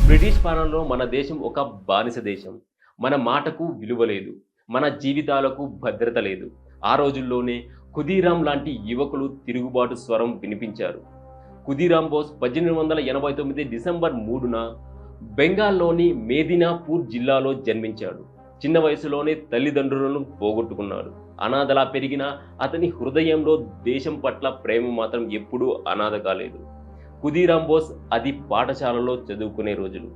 British పాలనలో మన దేశం ఒక బానిస దేశం. మన మాటకు విలువ లేదు. మన జీవితాలకు భద్రత లేదు. ఆ రోజుల్లోనే ఖుదీరాం లాంటి యువకులు తిరుగుబాటు స్వరం వినిపించారు. ఖుదీరాం బోస్ 1889 డిసెంబర్ 3న బెంగాల్లోని మేదినాపూర్ జిల్లాలో జన్మించాడు. చిన్న వయసులోనే తల్లిదండ్రులను పోగొట్టుకున్నాడు. అనాథలా పెరిగిన అతని హృదయంలో దేశం పట్ల ప్రేమ మాత్రం ఎప్పుడూ అనాథ కాలేదు. ఖుదీరాం బోస్ అది పాఠశాలలో చదువుకునే రోజులు.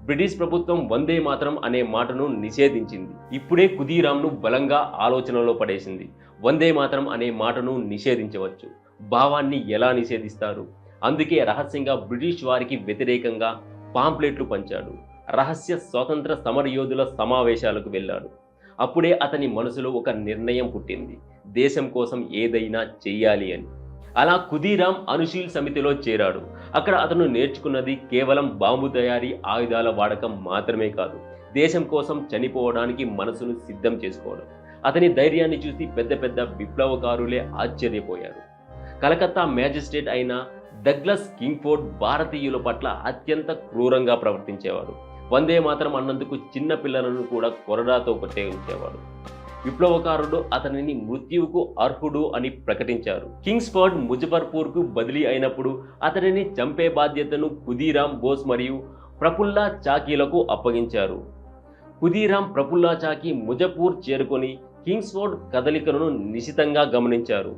బ్రిటిష్ ప్రభుత్వం వందే మాతరం అనే మాటను నిషేధించింది. ఇప్పుడే ఖుదీరాంను బలంగా ఆలోచనలో పడేసింది. వందే మాతరం అనే మాటను నిషేధించవచ్చు, భావాన్ని ఎలా నిషేధిస్తారు? అందుకే రహస్యంగా బ్రిటిష్ వారికి వ్యతిరేకంగా పాంప్లెట్లు పంచాడు. రహస్య స్వాతంత్ర సమరయోధుల సమావేశాలకు వెళ్ళాడు. అప్పుడే అతని మనసులో ఒక నిర్ణయం పుట్టింది, దేశం కోసం ఏదైనా చెయ్యాలి అని. అలా ఖుదీరాం అనుశీల్ సమితిలో చేరాడు. అక్కడ అతను నేర్చుకున్నది కేవలం బాంబు తయారీ, ఆయుధాల వాడకం మాత్రమే కాదు, దేశం కోసం చనిపోవడానికి మనసును సిద్ధం చేసుకోవడం. అతని ధైర్యాన్ని చూసి పెద్ద పెద్ద విప్లవకారులే ఆశ్చర్యపోయారు. కలకత్తా మ్యాజిస్ట్రేట్ అయిన డగ్లస్ కింగ్ఫోర్డ్ భారతీయుల పట్ల అత్యంత క్రూరంగా ప్రవర్తించేవాడు. వందే మాత్రం అన్నందుకు చిన్న పిల్లలను కూడా కొరడాతో కొట్టేయించేవాడు. విప్లవకారుడు అతనిని మృత్యువుకు అర్హుడు అని ప్రకటించారు. కింగ్స్ఫర్డ్ ముజఫర్పూర్కు బదిలీ అయినప్పుడు అతనిని చంపే బాధ్యతను ఖుదీరాం బోస్ మరియు ప్రఫుల్లా చాకీలకు అప్పగించారు. ఖుదీరాం, ప్రఫుల్లా చాకీ ముజఫర్పూర్ చేరుకొని కింగ్స్ఫోర్డ్ కదలికలను నిశితంగా గమనించారు.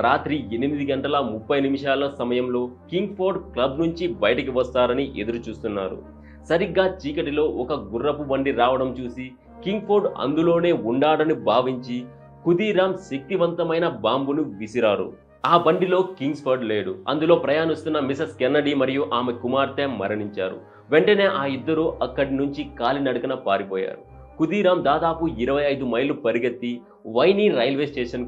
రాత్రి 8:30 సమయంలో కింగ్స్ఫోర్డ్ క్లబ్ నుంచి బయటికి వస్తారని ఎదురు చూస్తున్నారు. సరిగ్గా చీకటిలో ఒక గుర్రపు బండి రావడం చూసి కింగ్ఫోర్డ్ అందులోనే ఉండాడని భావించి ఖుదీరాం శక్తివంతమైన బాంబును విసిరారు. ఆ బండిలో కింగ్స్ఫర్డ్ లేడు. అందులో ప్రయాణిస్తున్న మిసెస్ కెన్నడీ మరియు ఆమె కుమార్తె మరణించారు. వెంటనే ఆ ఇద్దరు అక్కడి నుంచి కాలినడకన పారిపోయారు. ఖుదీరాం దాదాపు 25 మైళ్ళు పరిగెత్తి వైనీ రైల్వే స్టేషన్